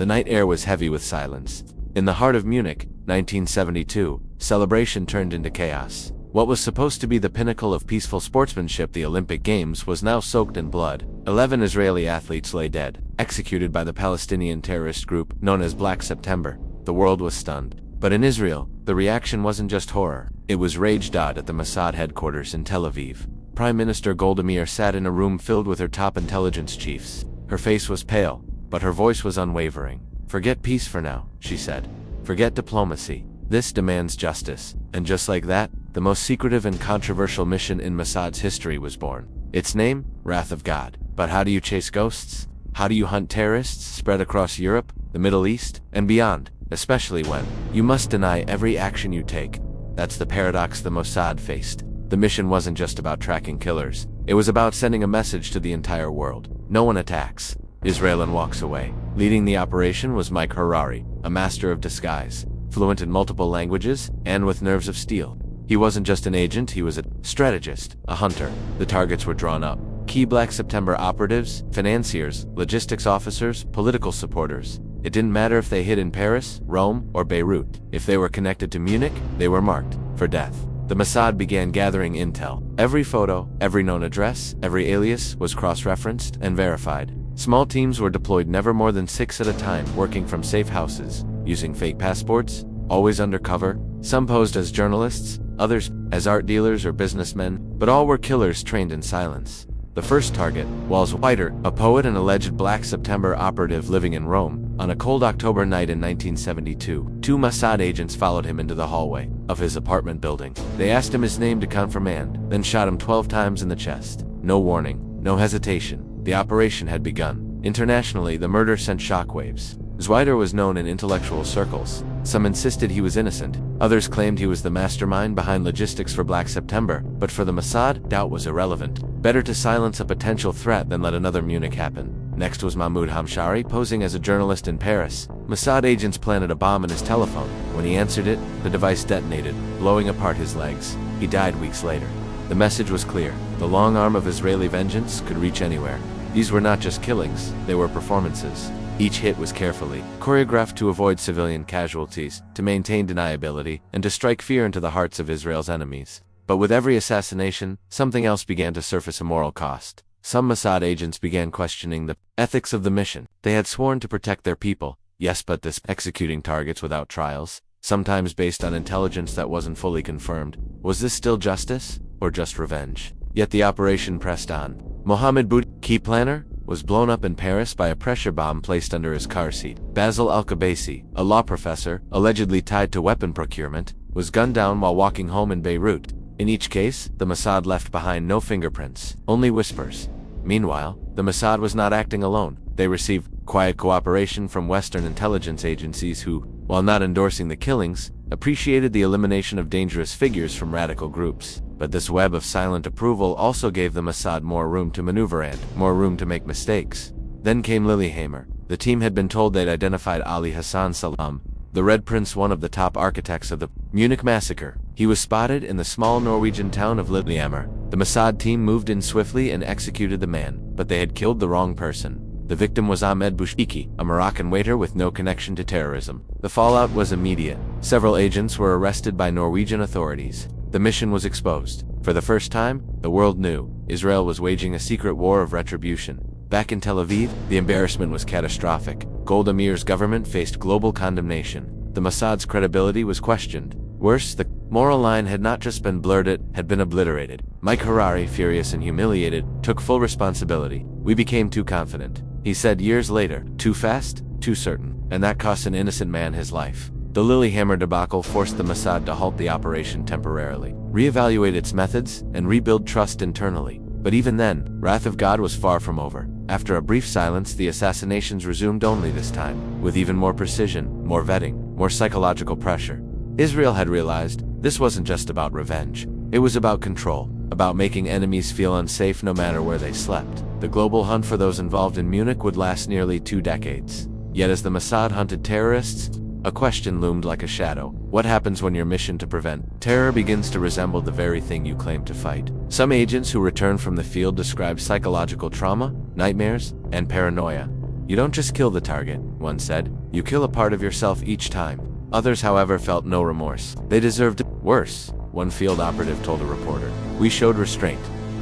The night air was heavy with silence. In the heart of Munich, 1972, celebration turned into chaos. What was supposed to be the pinnacle of peaceful sportsmanship, the Olympic Games, was now soaked in blood. 11 Israeli athletes lay dead, executed by the Palestinian terrorist group known as Black September. The world was stunned. But in Israel, the reaction wasn't just horror. It was rage. At the Mossad headquarters in Tel Aviv, Prime Minister Golda Meir sat in a room filled with her top intelligence chiefs. Her face was pale, but her voice was unwavering. "Forget peace for now," she said. "Forget diplomacy. This demands justice." And just like that, the most secretive and controversial mission in Mossad's history was born. Its name? Wrath of God. But how do you chase ghosts? How do you hunt terrorists spread across Europe, the Middle East, and beyond? Especially when you must deny every action you take. That's the paradox the Mossad faced. The mission wasn't just about tracking killers. It was about sending a message to the entire world. No one attacks Israel and walks away. Leading the operation was Mike Harari, a master of disguise, fluent in multiple languages, and with nerves of steel. He wasn't just an agent, he was a strategist, a hunter. The targets were drawn up. Key Black September operatives, financiers, logistics officers, political supporters. It didn't matter if they hid in Paris, Rome, or Beirut. If they were connected to Munich, they were marked for death. The Mossad began gathering intel. Every photo, every known address, every alias was cross-referenced and verified. Small teams were deployed, never more than 6 at a time, working from safe houses, using fake passports, always undercover. Some posed as journalists, others as art dealers or businessmen, but all were killers trained in silence. The first target, Wals Whiter, a poet and alleged Black September operative living in Rome. On a cold October night in 1972, 2 Mossad agents followed him into the hallway of his apartment building. They asked him his name to countermand, then shot him 12 times in the chest. No warning, no hesitation. The operation had begun. Internationally, the murder sent shockwaves. Zwider was known in intellectual circles. Some insisted he was innocent. Others claimed he was the mastermind behind logistics for Black September. But for the Mossad, doubt was irrelevant. Better to silence a potential threat than let another Munich happen. Next was Mahmoud Hamshari, posing as a journalist in Paris. Mossad agents planted a bomb in his telephone. When he answered it, the device detonated, blowing apart his legs. He died weeks later. The message was clear. The long arm of Israeli vengeance could reach anywhere. These were not just killings, they were performances. Each hit was carefully choreographed to avoid civilian casualties, to maintain deniability, and to strike fear into the hearts of Israel's enemies. But with every assassination, something else began to surface: a moral cost. Some Mossad agents began questioning the ethics of the mission. They had sworn to protect their people, yes, but this executing targets without trials, sometimes based on intelligence that wasn't fully confirmed. Was this still justice, or just revenge? Yet the operation pressed on. Mohammed Boudi, key planner, was blown up in Paris by a pressure bomb placed under his car seat. Basil Al-Kabaisi, a law professor, allegedly tied to weapon procurement, was gunned down while walking home in Beirut. In each case, the Mossad left behind no fingerprints, only whispers. Meanwhile, the Mossad was not acting alone. They received quiet cooperation from Western intelligence agencies who, while not endorsing the killings, appreciated the elimination of dangerous figures from radical groups. But this web of silent approval also gave the Mossad more room to maneuver and more room to make mistakes. Then came Lillehammer. The team had been told they'd identified Ali Hassan Salam, the Red Prince, one of the top architects of the Munich massacre. He was spotted in the small Norwegian town of Lillehammer. The Mossad team moved in swiftly and executed the man, but they had killed the wrong person. The victim was Ahmed Bouchiki, a Moroccan waiter with no connection to terrorism. The fallout was immediate. Several agents were arrested by Norwegian authorities. The mission was exposed. For the first time, the world knew Israel was waging a secret war of retribution. Back in Tel Aviv, the embarrassment was catastrophic. Golda Meir's government faced global condemnation. The Mossad's credibility was questioned. Worse, the moral line had not just been blurred, it had been obliterated. Mike Harari, furious and humiliated, took full responsibility. "We became too confident," he said years later. "Too fast, too certain. And that cost an innocent man his life." The Lillehammer debacle forced the Mossad to halt the operation temporarily, reevaluate its methods, and rebuild trust internally. But even then, Wrath of God was far from over. After a brief silence, the assassinations resumed, only this time with even more precision, more vetting, more psychological pressure. Israel had realized this wasn't just about revenge. It was about control, about making enemies feel unsafe no matter where they slept. The global hunt for those involved in Munich would last nearly 2 decades. Yet as the Mossad hunted terrorists, a question loomed like a shadow. What happens when your mission to prevent terror begins to resemble the very thing you claim to fight? Some agents who returned from the field described psychological trauma, nightmares, and paranoia. You don't just kill the target, one said, you kill a part of yourself each time. Others, however, felt no remorse. They deserved worse, one field operative told a reporter. We showed restraint.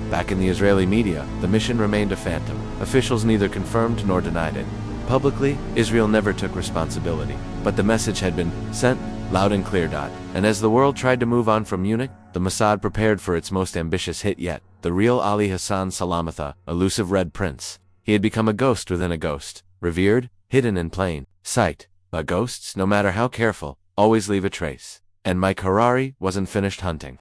Back in the Israeli media, the mission remained a phantom. Officials neither confirmed nor denied it. Publicly, Israel never took responsibility. But the message had been sent loud and clear. And as the world tried to move on from Munich, the Mossad prepared for its most ambitious hit yet, the real Ali Hassan Salamata, elusive Red Prince. He had become a ghost within a ghost, revered, hidden in plain sight. But ghosts, no matter how careful, always leave a trace. And Mike Harari wasn't finished hunting.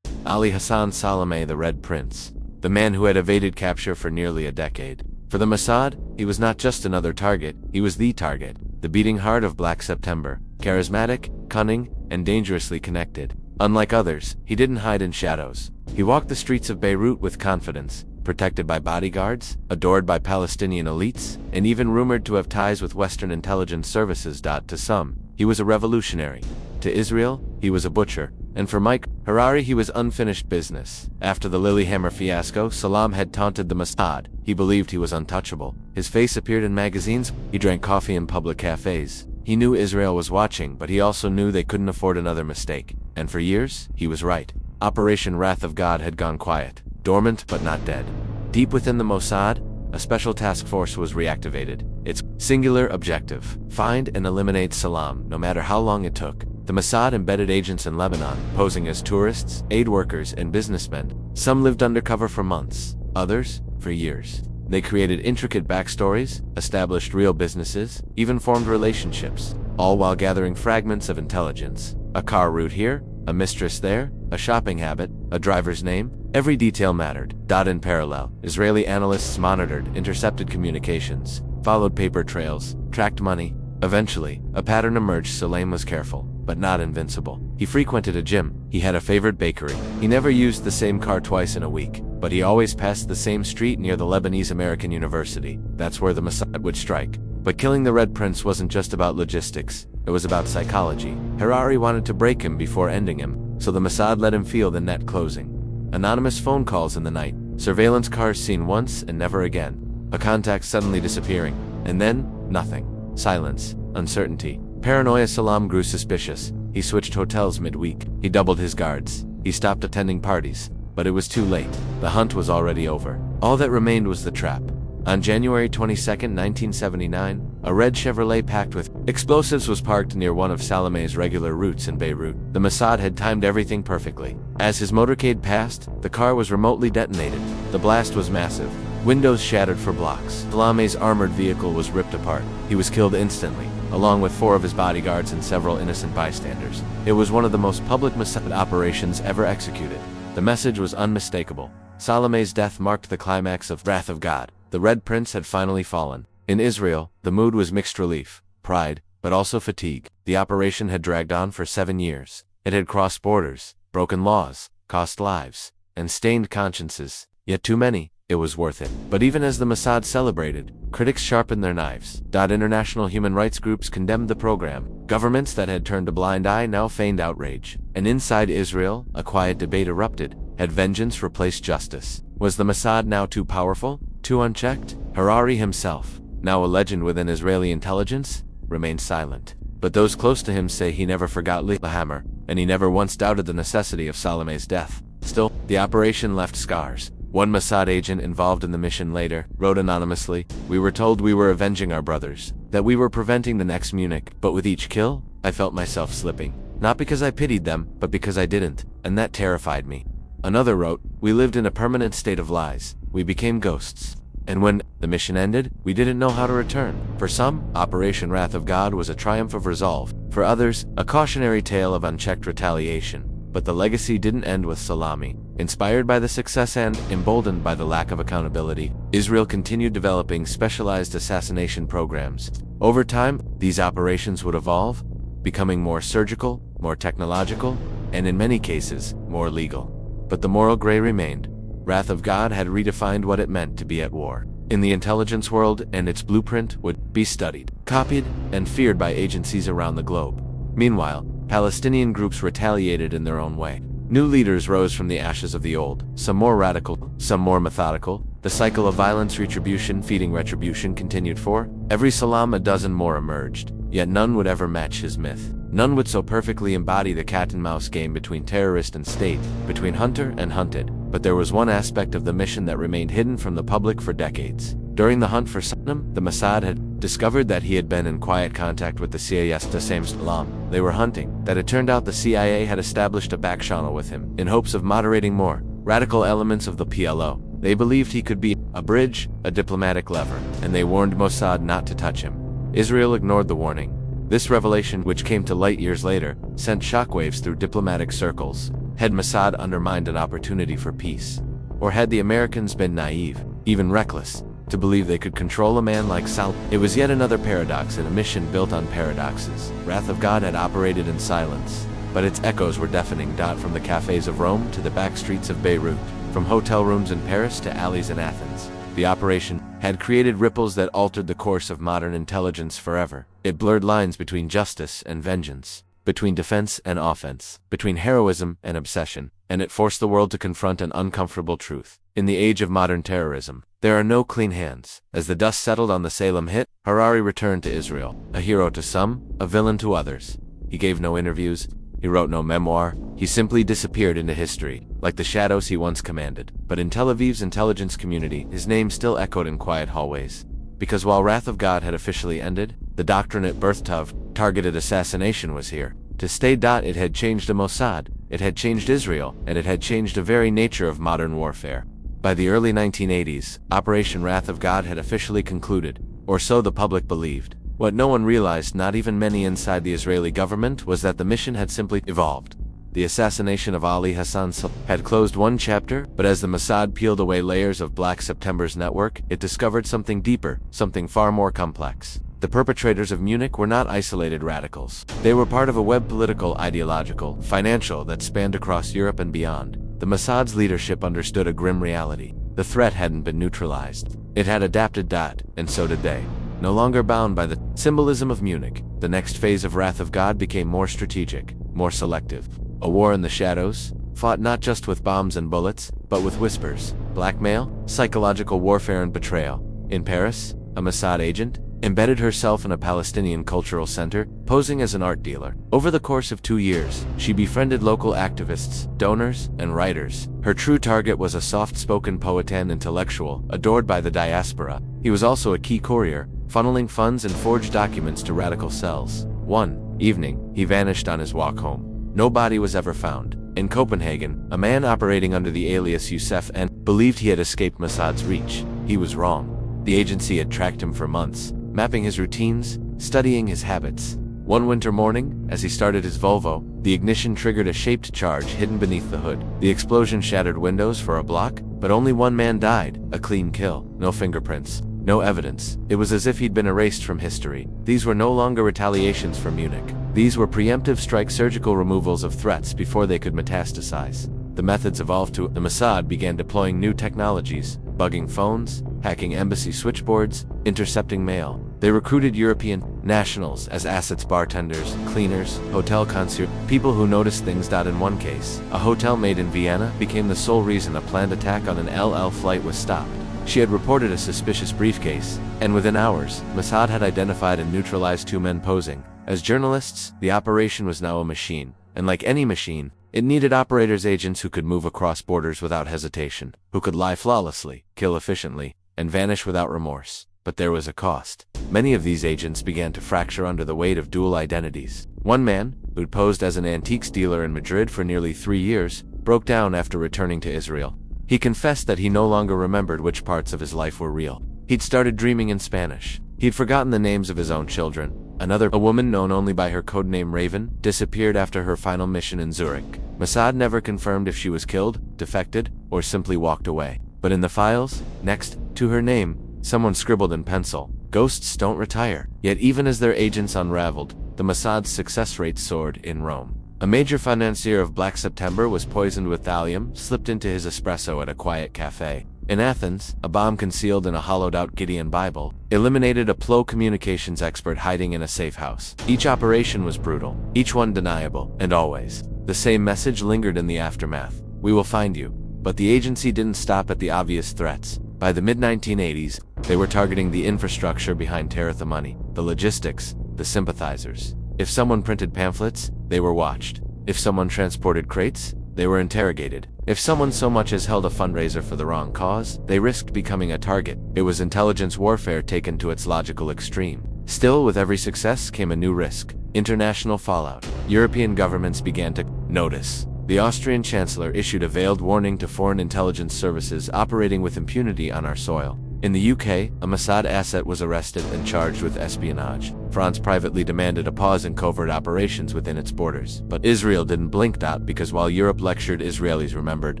Ali Hassan Salameh, the Red Prince, the man who had evaded capture for nearly a decade. For the Mossad, he was not just another target, he was the target, the beating heart of Black September, charismatic, cunning, and dangerously connected. Unlike others, he didn't hide in shadows. He walked the streets of Beirut with confidence, protected by bodyguards, adored by Palestinian elites, and even rumored to have ties with Western intelligence services. To some, he was a revolutionary. To Israel, he was a butcher. And for Mike Harari, he was unfinished business. After the Lilyhammer fiasco, Salam had taunted the Mossad. He believed he was untouchable. His face appeared in magazines. He drank coffee in public cafes. He knew Israel was watching, but he also knew they couldn't afford another mistake. And for years, he was right. Operation Wrath of God had gone quiet, dormant but not dead. Deep within the Mossad, a special task force was reactivated. Its singular objective: find and eliminate Salam, no matter how long it took. The Mossad embedded agents in Lebanon, posing as tourists, aid workers, and businessmen. Some lived undercover for months, others for years. They created intricate backstories, established real businesses, even formed relationships, all while gathering fragments of intelligence. A car route here, a mistress there, a shopping habit, a driver's name. Every detail mattered. In parallel, Israeli analysts monitored, intercepted communications, followed paper trails, tracked money. Eventually, a pattern emerged. Salam was careful, but not invincible. He frequented a gym. He had a favorite bakery. He never used the same car twice in a week, but he always passed the same street near the Lebanese American University. That's where the Mossad would strike. But killing the Red Prince wasn't just about logistics. It was about psychology. Harari wanted to break him before ending him, so the Mossad let him feel the net closing. Anonymous phone calls in the night, surveillance cars seen once and never again, a contact suddenly disappearing, and then, nothing. Silence, uncertainty, paranoia. Salam grew suspicious. He switched hotels midweek. He doubled his guards. He stopped attending parties. But it was too late. The hunt was already over. All that remained was the trap. On January 22, 1979, a red Chevrolet packed with explosives was parked near one of Salameh's regular routes in Beirut. The Mossad had timed everything perfectly. As his motorcade passed, the car was remotely detonated. The blast was massive. Windows shattered for blocks. Salameh's armored vehicle was ripped apart. He was killed instantly, along with 4 of his bodyguards and several innocent bystanders. It was one of the most public Mossad operations ever executed. The message was unmistakable. Salameh's death marked the climax of Wrath of God. The Red Prince had finally fallen. In Israel, the mood was mixed relief, pride, but also fatigue. The operation had dragged on for 7 years. It had crossed borders, broken laws, cost lives, and stained consciences. Yet too many. It was worth it. But even as the Mossad celebrated, critics sharpened their knives. International human rights groups condemned the program. Governments that had turned a blind eye now feigned outrage. And inside Israel, a quiet debate erupted. Had vengeance replaced justice? Was the Mossad now too powerful, too unchecked? Harari himself, now a legend within Israeli intelligence, remained silent. But those close to him say he never forgot Lilyhammer, and he never once doubted the necessity of Salameh's death. Still, the operation left scars. One Mossad agent involved in the mission later wrote anonymously, "We were told we were avenging our brothers, that we were preventing the next Munich, but with each kill, I felt myself slipping. Not because I pitied them, but because I didn't, and that terrified me." Another wrote, "We lived in a permanent state of lies. We became ghosts. And when the mission ended, we didn't know how to return." For some, Operation Wrath of God was a triumph of resolve. For others, a cautionary tale of unchecked retaliation. But the legacy didn't end with Salami. Inspired by the success and emboldened by the lack of accountability, Israel continued developing specialized assassination programs. Over time, these operations would evolve, becoming more surgical, more technological, and in many cases, more legal. But the moral gray remained. Wrath of God had redefined what it meant to be at war in the intelligence world, and its blueprint would be studied, copied, and feared by agencies around the globe. Meanwhile, Palestinian groups retaliated in their own way. New leaders rose from the ashes of the old, some more radical, some more methodical. The cycle of violence, retribution, feeding retribution continued for every Salam. A dozen more emerged, yet none would ever match his myth. None would so perfectly embody the cat-and-mouse game between terrorist and state, between hunter and hunted. But there was one aspect of the mission that remained hidden from the public for decades. During the hunt for Saddam, the Mossad had discovered that he had been in quiet contact with the CIA the same Salam they were hunting, that it turned out the CIA had established a back channel with him, in hopes of moderating more radical elements of the PLO. They believed he could be a bridge, a diplomatic lever, and they warned Mossad not to touch him. Israel ignored the warning. This revelation, which came to light years later, sent shockwaves through diplomatic circles. Had Mossad undermined an opportunity for peace? Or had the Americans been naive, even reckless, to believe they could control a man like Salam? It was yet another paradox in a mission built on paradoxes. Wrath of God had operated in silence, but its echoes were deafening. From the cafes of Rome to the back streets of Beirut, from hotel rooms in Paris to alleys in Athens, the operation had created ripples that altered the course of modern intelligence forever. It blurred lines between justice and vengeance, between defense and offense, between heroism and obsession, and it forced the world to confront an uncomfortable truth. In the age of modern terrorism, there are no clean hands. As the dust settled on the Salem hit, Harari returned to Israel, a hero to some, a villain to others. He gave no interviews, he wrote no memoir, he simply disappeared into history, like the shadows he once commanded. But in Tel Aviv's intelligence community, his name still echoed in quiet hallways. Because while Wrath of God had officially ended, the doctrine at birth of targeted assassination was here to stay. It had changed the Mossad, it had changed Israel, and it had changed the very nature of modern warfare. By the early 1980s, Operation Wrath of God had officially concluded, or so the public believed. What no one realized, not even many inside the Israeli government, was that the mission had simply evolved. The assassination of Ali Hassan had closed one chapter, but as the Mossad peeled away layers of Black September's network, it discovered something deeper, something far more complex. The perpetrators of Munich were not isolated radicals. They were part of a web, political, ideological, financial, that spanned across Europe and beyond. The Mossad's leadership understood a grim reality. The threat hadn't been neutralized. It had adapted. And so did they. No longer bound by the symbolism of Munich, the next phase of Wrath of God became more strategic, more selective. A war in the shadows, fought not just with bombs and bullets, but with whispers, blackmail, psychological warfare and betrayal. In Paris, a Mossad agent embedded herself in a Palestinian cultural center, posing as an art dealer. Over the course of 2 years, she befriended local activists, donors, and writers. Her true target was a soft-spoken poet and intellectual, adored by the diaspora. He was also a key courier, funneling funds and forged documents to radical cells. One evening, he vanished on his walk home. No body was ever found. In Copenhagen, a man operating under the alias Youssef N believed he had escaped Mossad's reach. He was wrong. The agency had tracked him for months, mapping his routines, studying his habits. One winter morning, as he started his Volvo, the ignition triggered a shaped charge hidden beneath the hood. The explosion shattered windows for a block, but only one man died. A clean kill. No fingerprints. No evidence. It was as if he'd been erased from history. These were no longer retaliations for Munich. These were preemptive strike, surgical removals of threats before they could metastasize. The methods evolved to the Mossad began deploying new technologies, bugging phones, hacking embassy switchboards, intercepting mail. They recruited European nationals as assets, bartenders, cleaners, hotel concierge, people who noticed things. In one case, a hotel maid in Vienna became the sole reason a planned attack on an LL flight was stopped. She had reported a suspicious briefcase, and within hours, Mossad had identified and neutralized 2 men posing as journalists. The operation was now a machine, and like any machine, it needed operators, agents who could move across borders without hesitation, who could lie flawlessly, kill efficiently, and vanish without remorse. But there was a cost. Many of these agents began to fracture under the weight of dual identities. One man, who'd posed as an antiques dealer in Madrid for nearly 3 years, broke down after returning to Israel. He confessed that he no longer remembered which parts of his life were real. He'd started dreaming in Spanish. He'd forgotten the names of his own children. Another, a woman known only by her codename Raven, disappeared after her final mission in Zurich. Mossad never confirmed if she was killed, defected, or simply walked away. But in the files, next to her name, someone scribbled in pencil, "Ghosts don't retire." Yet even as their agents unraveled, the Mossad's success rate soared in Rome. A major financier of Black September was poisoned with thallium, slipped into his espresso at a quiet cafe. In Athens, a bomb concealed in a hollowed-out Gideon Bible eliminated a PLO communications expert hiding in a safe house. Each operation was brutal, each one deniable, and always the same message lingered in the aftermath: "We will find you." But the agency didn't stop at the obvious threats. By the mid-1980s, they were targeting the infrastructure behind terror: the money, the logistics, the sympathizers. If someone printed pamphlets, they were watched. If someone transported crates, they were interrogated. If someone so much as held a fundraiser for the wrong cause, they risked becoming a target. It was intelligence warfare taken to its logical extreme. Still, with every success came a new risk: international fallout. European governments began to notice. The Austrian Chancellor issued a veiled warning to foreign intelligence services operating with impunity on our soil. In the UK, a Mossad asset was arrested and charged with espionage. France privately demanded a pause in covert operations within its borders. But Israel didn't blink, because while Europe lectured, Israelis remembered.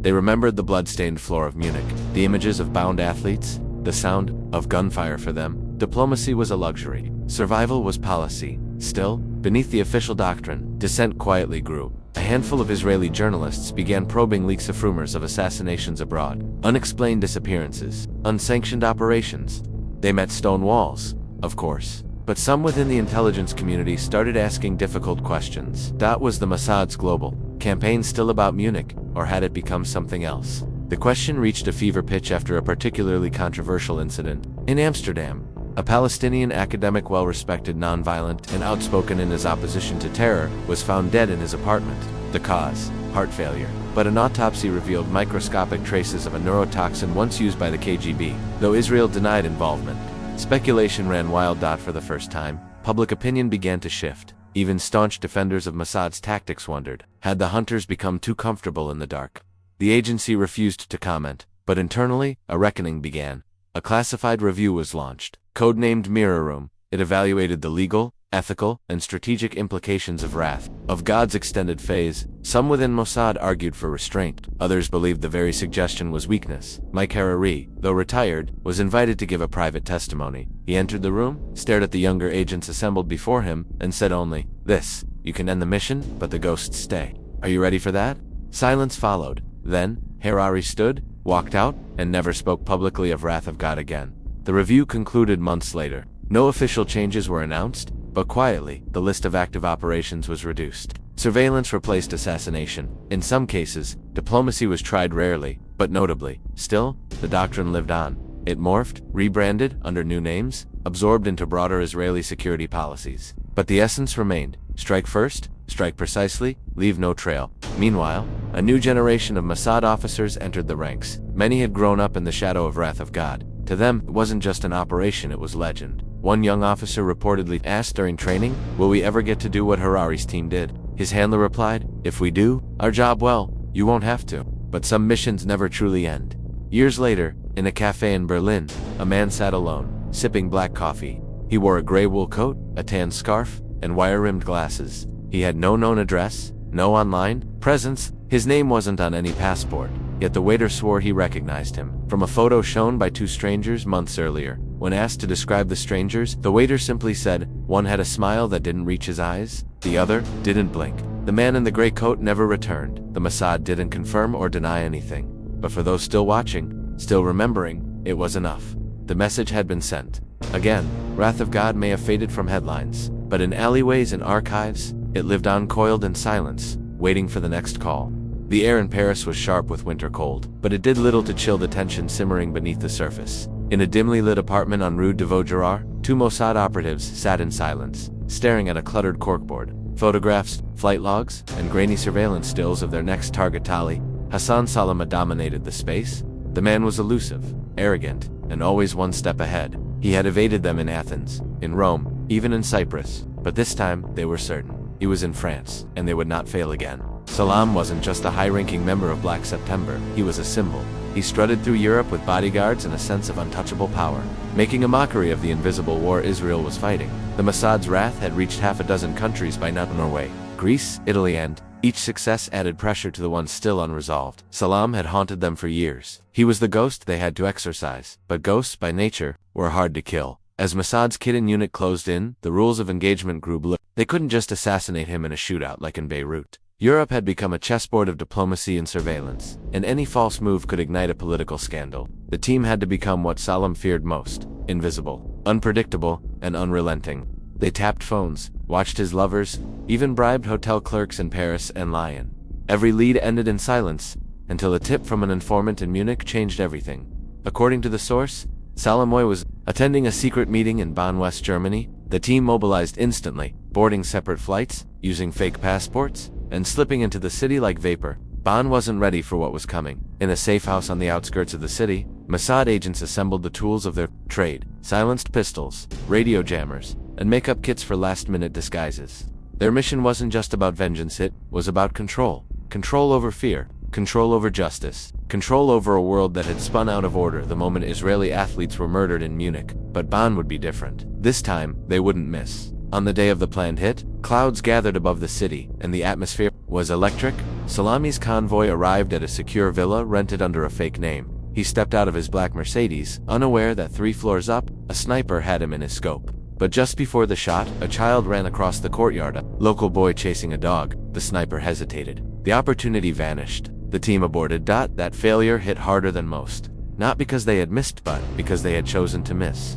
They remembered the blood-stained floor of Munich, the images of bound athletes, the sound of gunfire. For them, diplomacy was a luxury. Survival was policy. Still, beneath the official doctrine, dissent quietly grew. A handful of Israeli journalists began probing leaks of rumors of assassinations abroad, unexplained disappearances, unsanctioned operations. They met stone walls, of course. But some within the intelligence community started asking difficult questions. Was the Mossad's global campaign still about Munich, or had it become something else? The question reached a fever pitch after a particularly controversial incident. In Amsterdam, a Palestinian academic, well-respected, non-violent, and outspoken in his opposition to terror, was found dead in his apartment. The cause: heart failure. But an autopsy revealed microscopic traces of a neurotoxin once used by the KGB, though Israel denied involvement. Speculation ran wild. For the first time, public opinion began to shift. Even staunch defenders of Mossad's tactics wondered, had the hunters become too comfortable in the dark? The agency refused to comment, but internally, a reckoning began. A classified review was launched, codenamed Mirror Room. It evaluated the legal, ethical, and strategic implications of Wrath of God's extended phase. Some within Mossad argued for restraint. Others believed the very suggestion was weakness. Mike Harari, though retired, was invited to give a private testimony. He entered the room, stared at the younger agents assembled before him, and said only, "This: you can end the mission, but the ghosts stay. Are you ready for that?" Silence followed. Then, Harari stood, walked out, and never spoke publicly of Wrath of God again. The review concluded months later. No official changes were announced, but quietly, the list of active operations was reduced. Surveillance replaced assassination. In some cases, diplomacy was tried, rarely, but notably. Still, the doctrine lived on. It morphed, rebranded under new names, absorbed into broader Israeli security policies. But the essence remained: strike first, strike precisely, leave no trail. Meanwhile, a new generation of Mossad officers entered the ranks. Many had grown up in the shadow of Wrath of God. To them, it wasn't just an operation, it was legend. One young officer reportedly asked during training, "Will we ever get to do what Harari's team did?" His handler replied, "If we do our job well, you won't have to." But some missions never truly end. Years later, in a cafe in Berlin, a man sat alone, sipping black coffee. He wore a gray wool coat, a tan scarf, and wire-rimmed glasses. He had no known address, no online presence. His name wasn't on any passport, yet the waiter swore he recognized him from a photo shown by two strangers months earlier. When asked to describe the strangers, the waiter simply said, one had a smile that didn't reach his eyes, the other didn't blink. The man in the gray coat never returned. The Mossad didn't confirm or deny anything. But for those still watching, still remembering, it was enough. The message had been sent. Again, Wrath of God may have faded from headlines, but in alleyways and archives, it lived on, coiled in silence, waiting for the next call. The air in Paris was sharp with winter cold, but it did little to chill the tension simmering beneath the surface. In a dimly lit apartment on Rue de Vaugirard, two Mossad operatives sat in silence, staring at a cluttered corkboard. Photographs, flight logs, and grainy surveillance stills of their next target tally. Hassan Salama dominated the space. The man was elusive, arrogant, and always one step ahead. He had evaded them in Athens, in Rome, even in Cyprus, but this time they were certain. He was in France, and they would not fail again. Salam wasn't just a high-ranking member of Black September, he was a symbol. He strutted through Europe with bodyguards and a sense of untouchable power, making a mockery of the invisible war Israel was fighting. The Mossad's wrath had reached half a dozen countries by now: Norway, Greece, Italy, and each success added pressure to the ones still unresolved. Salam had haunted them for years. He was the ghost they had to exorcise, but ghosts by nature were hard to kill. As Mossad's Kidden unit closed in, the rules of engagement grew blurred. They couldn't just assassinate him in a shootout like in Beirut. Europe had become a chessboard of diplomacy and surveillance, and any false move could ignite a political scandal. The team had to become what Salam feared most: invisible, unpredictable, and unrelenting. They tapped phones, watched his lovers, even bribed hotel clerks in Paris and Lyon. Every lead ended in silence, until a tip from an informant in Munich changed everything. According to the source, Salomoy was attending a secret meeting in Bonn, West Germany. The team mobilized instantly, boarding separate flights, using fake passports, and slipping into the city like vapor. Bonn wasn't ready for what was coming. In a safe house on the outskirts of the city, Mossad agents assembled the tools of their trade: silenced pistols, radio jammers, and makeup kits for last-minute disguises. Their mission wasn't just about vengeance, it was about control. Control over fear, control over justice, control over a world that had spun out of order the moment Israeli athletes were murdered in Munich. But Bonn would be different. This time, they wouldn't miss. On the day of the planned hit, clouds gathered above the city, and the atmosphere was electric. Salami's convoy arrived at a secure villa rented under a fake name. He stepped out of his black Mercedes, unaware that 3 floors up, a sniper had him in his scope. But just before the shot, a child ran across the courtyard, a local boy chasing a dog. The sniper hesitated. The opportunity vanished. The team aborted. That failure hit harder than most. Not because they had missed, but because they had chosen to miss.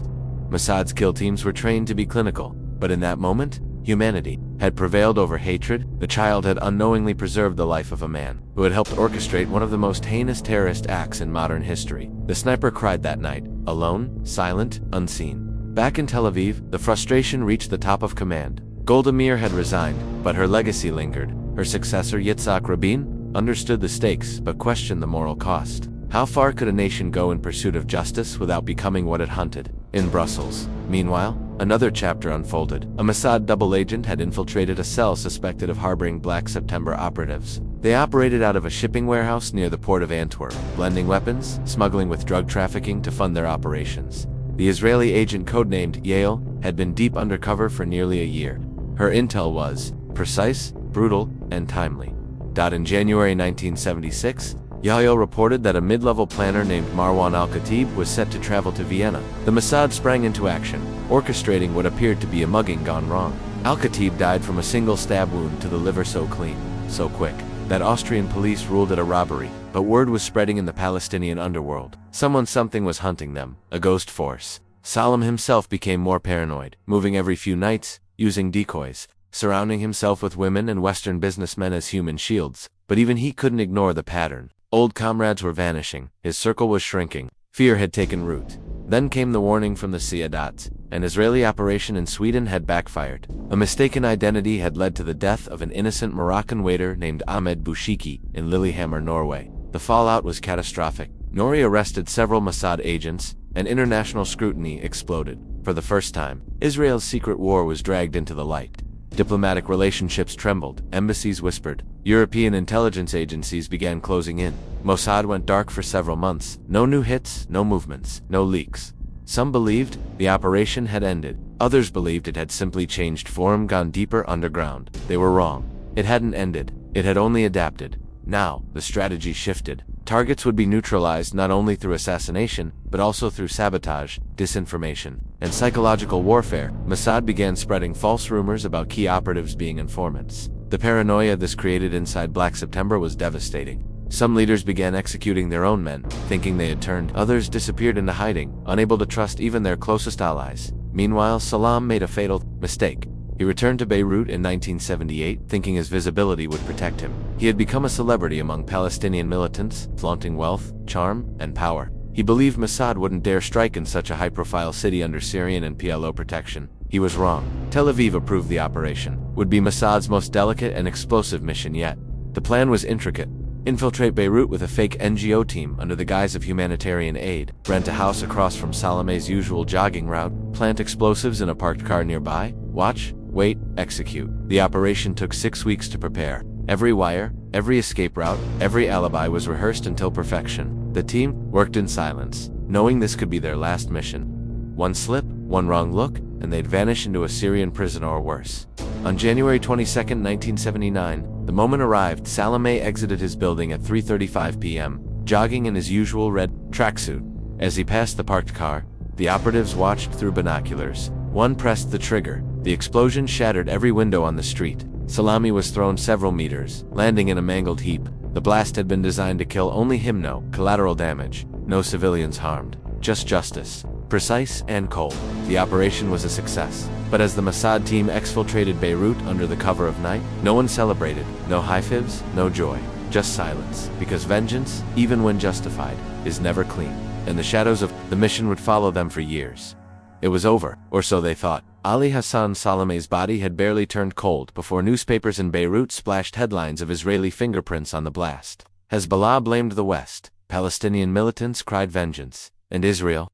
Mossad's kill teams were trained to be clinical, but in that moment, humanity had prevailed over hatred. The child had unknowingly preserved the life of a man who had helped orchestrate one of the most heinous terrorist acts in modern history. The sniper cried that night, alone, silent, unseen. Back in Tel Aviv, the frustration reached the top of command. Golda Meir had resigned, but her legacy lingered. Her successor, Yitzhak Rabin, understood the stakes but questioned the moral cost. How far could a nation go in pursuit of justice without becoming what it hunted? In Brussels, meanwhile, another chapter unfolded. A Mossad double agent had infiltrated a cell suspected of harboring Black September operatives. They operated out of a shipping warehouse near the port of Antwerp, blending weapons, smuggling with drug trafficking to fund their operations. The Israeli agent codenamed Yael had been deep undercover for nearly a year. Her intel was precise, brutal, and timely. In January 1976, Yael reported that a mid-level planner named Marwan al-Khatib was set to travel to Vienna. The Mossad sprang into action, orchestrating what appeared to be a mugging gone wrong. Al-Khatib died from a single stab wound to the liver so clean, so quick, that Austrian police ruled it a robbery. But word was spreading in the Palestinian underworld. Something was hunting them, a ghost force. Salam himself became more paranoid, moving every few nights, using decoys, surrounding himself with women and Western businessmen as human shields. But even he couldn't ignore the pattern. Old comrades were vanishing, his circle was shrinking, fear had taken root. Then came the warning from the Sadat. An Israeli operation in Sweden had backfired. A mistaken identity had led to the death of an innocent Moroccan waiter named Ahmed Bouchiki in Lillehammer, Norway. The fallout was catastrophic. Norway arrested several Mossad agents, and international scrutiny exploded. For the first time, Israel's secret war was dragged into the light. Diplomatic relationships trembled, embassies whispered, European intelligence agencies began closing in. Mossad went dark for several months. No new hits, no movements, no leaks. Some believed the operation had ended. Others believed it had simply changed form, gone deeper underground. They were wrong. It hadn't ended. It had only adapted. Now, the strategy shifted. Targets would be neutralized not only through assassination, but also through sabotage, disinformation, and psychological warfare. Mossad began spreading false rumors about key operatives being informants. The paranoia this created inside Black September was devastating. Some leaders began executing their own men, thinking they had turned. Others disappeared into hiding, unable to trust even their closest allies. Meanwhile, Salam made a fatal mistake. He returned to Beirut in 1978, thinking his visibility would protect him. He had become a celebrity among Palestinian militants, flaunting wealth, charm, and power. He believed Mossad wouldn't dare strike in such a high-profile city under Syrian and PLO protection. He was wrong. Tel Aviv approved the operation. Would be Mossad's most delicate and explosive mission yet. The plan was intricate. Infiltrate Beirut with a fake NGO team under the guise of humanitarian aid, rent a house across from Salameh's usual jogging route, plant explosives in a parked car nearby, watch, wait, execute. The operation took 6 weeks to prepare. Every wire, every escape route, every alibi was rehearsed until perfection. The team worked in silence, knowing this could be their last mission. One slip, one wrong look, and they'd vanish into a Syrian prison or worse. On January 22, 1979, the moment arrived. Salameh exited his building at 3:35 p.m., jogging in his usual red tracksuit. As he passed the parked car, the operatives watched through binoculars. One pressed the trigger. The explosion shattered every window on the street. Salami was thrown several meters, landing in a mangled heap. The blast had been designed to kill only him. No collateral damage, no civilians harmed, just justice. Precise and cold. The operation was a success. But as the Mossad team exfiltrated Beirut under the cover of night, no one celebrated. No high fivs, no joy. Just silence. Because vengeance, even when justified, is never clean. and the shadows of the mission would follow them for years. It was over, or so they thought. Ali Hassan Salameh's body had barely turned cold before newspapers in Beirut splashed headlines of Israeli fingerprints on the blast. Hezbollah blamed the West, Palestinian militants cried vengeance, and Israel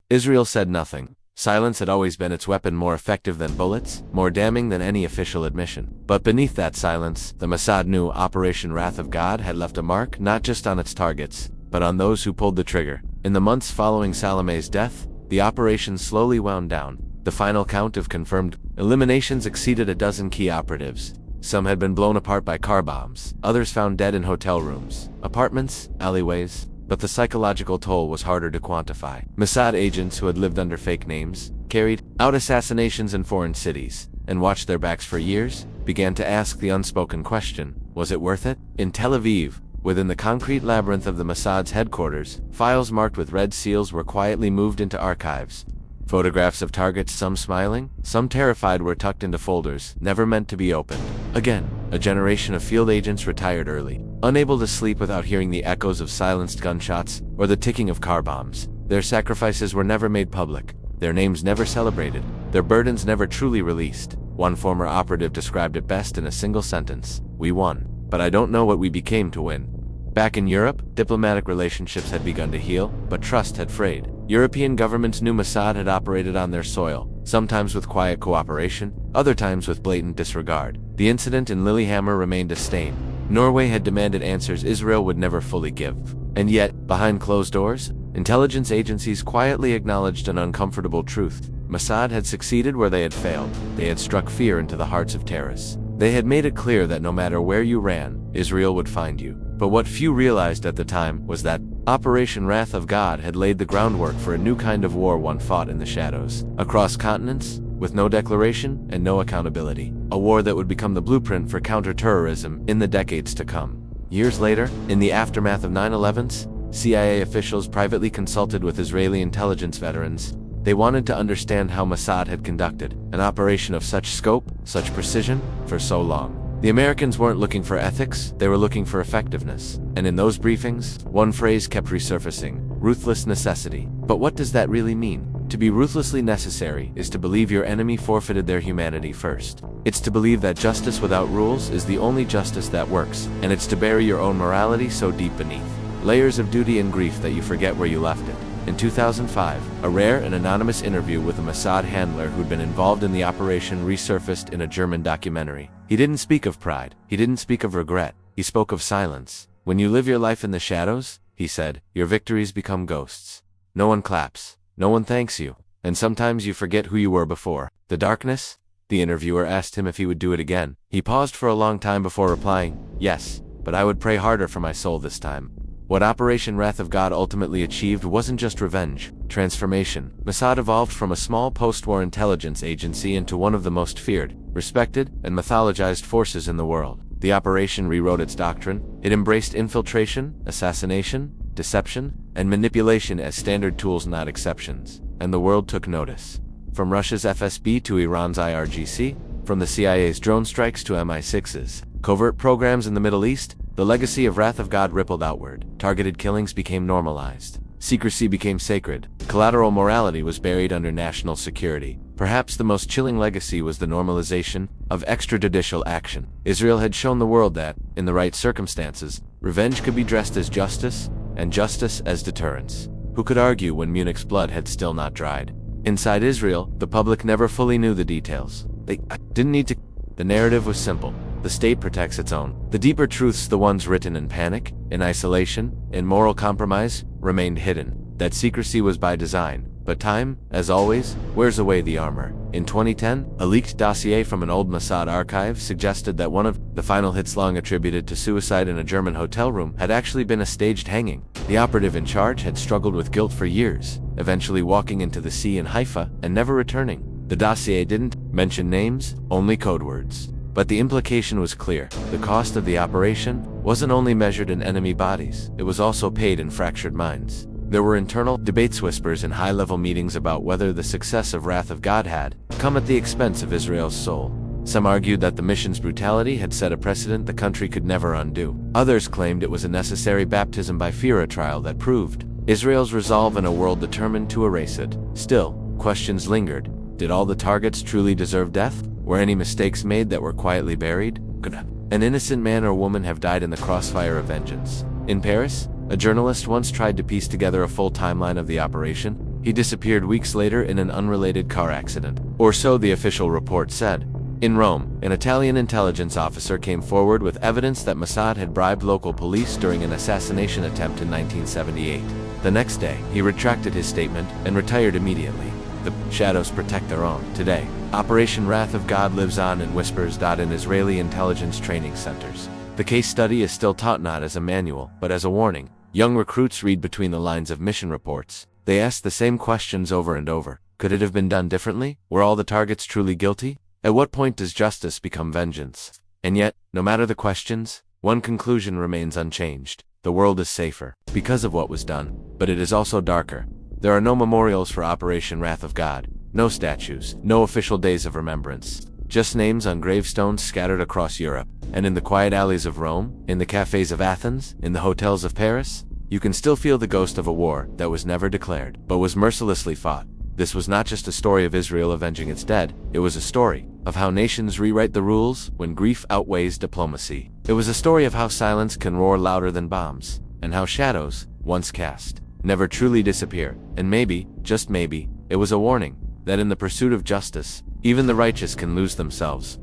said nothing. Silence had always been its weapon, more effective than bullets, more damning than any official admission. But beneath that silence, the Mossad knew Operation Wrath of God had left a mark not just on its targets, but on those who pulled the trigger. In the months following Salameh's death, the operation slowly wound down. The final count of confirmed eliminations exceeded a dozen key operatives. Some had been blown apart by car bombs, others found dead in hotel rooms, apartments, alleyways, but the psychological toll was harder to quantify. Mossad agents who had lived under fake names, carried out assassinations in foreign cities, and watched their backs for years, began to ask the unspoken question, was it worth it? In Tel Aviv, within the concrete labyrinth of the Mossad's headquarters, files marked with red seals were quietly moved into archives. Photographs of targets, some smiling, some terrified, were tucked into folders, never meant to be opened. Again, a generation of field agents retired early, unable to sleep without hearing the echoes of silenced gunshots or the ticking of car bombs. Their sacrifices were never made public, their names never celebrated, their burdens never truly released. One former operative described it best in a single sentence: "We won, but I don't know what we became to win." Back in Europe, diplomatic relationships had begun to heal, but trust had frayed. European governments knew Mossad had operated on their soil, sometimes with quiet cooperation, other times with blatant disregard. The incident in Lillehammer remained a stain. Norway had demanded answers Israel would never fully give. And yet, behind closed doors, intelligence agencies quietly acknowledged an uncomfortable truth. Mossad had succeeded where they had failed. They had struck fear into the hearts of terrorists. They had made it clear that no matter where you ran, Israel would find you. But what few realized at the time was that Operation Wrath of God had laid the groundwork for a new kind of war one fought in the shadows, across continents, with no declaration and no accountability. A war that would become the blueprint for counterterrorism in the decades to come. Years later, in the aftermath of 9/11s, CIA officials privately consulted with Israeli intelligence veterans. They wanted to understand how Mossad had conducted an operation of such scope, such precision, for so long. The Americans weren't looking for ethics, they were looking for effectiveness. And in those briefings, one phrase kept resurfacing: ruthless necessity. But what does that really mean? To be ruthlessly necessary is to believe your enemy forfeited their humanity first. It's to believe that justice without rules is the only justice that works, and it's to bury your own morality so deep beneath layers of duty and grief that you forget where you left it. In 2005, a rare and anonymous interview with a Mossad handler who'd been involved in the operation resurfaced in a German documentary. He didn't speak of pride, he didn't speak of regret, he spoke of silence. When you live your life in the shadows, he said, your victories become ghosts. No one claps, no one thanks you, and sometimes you forget who you were before. The darkness? The interviewer asked him if he would do it again. He paused for a long time before replying, yes, but I would pray harder for my soul this time. What Operation Wrath of God ultimately achieved wasn't just revenge, transformation. Mossad evolved from a small post-war intelligence agency into one of the most feared, respected, and mythologized forces in the world. The operation rewrote its doctrine. It embraced infiltration, assassination, deception, and manipulation as standard tools, not exceptions. And the world took notice. From Russia's FSB to Iran's IRGC, from the CIA's drone strikes to MI6's covert programs in the Middle East, the legacy of Wrath of God rippled outward. Targeted killings became normalized. Secrecy became sacred. Collateral morality was buried under national security. Perhaps the most chilling legacy was the normalization of extrajudicial action. Israel had shown the world that, in the right circumstances, revenge could be dressed as justice, and justice as deterrence. Who could argue when Munich's blood had still not dried? Inside Israel, the public never fully knew the details. They didn't need to. The narrative was simple. The state protects its own. The deeper truths, the ones written in panic, in isolation, in moral compromise, remained hidden. That secrecy was by design. But time, as always, wears away the armor. In 2010, a leaked dossier from an old Mossad archive suggested that one of the final hits, long attributed to suicide in a German hotel room, had actually been a staged hanging. The operative in charge had struggled with guilt for years, eventually walking into the sea in Haifa and never returning. The dossier didn't mention names, only code words. But the implication was clear. The cost of the operation wasn't only measured in enemy bodies, it was also paid in fractured minds. There were internal debates, whispers in high-level meetings about whether the success of Wrath of God had come at the expense of Israel's soul. Some argued that the mission's brutality had set a precedent the country could never undo. Others claimed it was a necessary baptism by fire, a trial that proved Israel's resolve in a world determined to erase it. Still, questions lingered. Did all the targets truly deserve death? Were any mistakes made that were quietly buried? Could an innocent man or woman have died in the crossfire of vengeance? In Paris, a journalist once tried to piece together a full timeline of the operation. He disappeared weeks later in an unrelated car accident, or so the official report said. In Rome, an Italian intelligence officer came forward with evidence that Mossad had bribed local police during an assassination attempt in 1978. The next day, he retracted his statement and retired immediately. The shadows protect their own. Today, Operation Wrath of God lives on in whispers. In Israeli intelligence training centers. The case study is still taught not as a manual, but as a warning. Young recruits read between the lines of mission reports. They ask the same questions over and over. Could it have been done differently? Were all the targets truly guilty? At what point does justice become vengeance? And yet, no matter the questions, one conclusion remains unchanged. The world is safer because of what was done, but it is also darker. There are no memorials for Operation Wrath of God, no statues, no official days of remembrance, just names on gravestones scattered across Europe. And in the quiet alleys of Rome, in the cafes of Athens, in the hotels of Paris, you can still feel the ghost of a war that was never declared, but was mercilessly fought. This was not just a story of Israel avenging its dead, it was a story of how nations rewrite the rules when grief outweighs diplomacy. It was a story of how silence can roar louder than bombs, and how shadows, once cast, never truly disappear. And maybe, just maybe, it was a warning that in the pursuit of justice, even the righteous can lose themselves.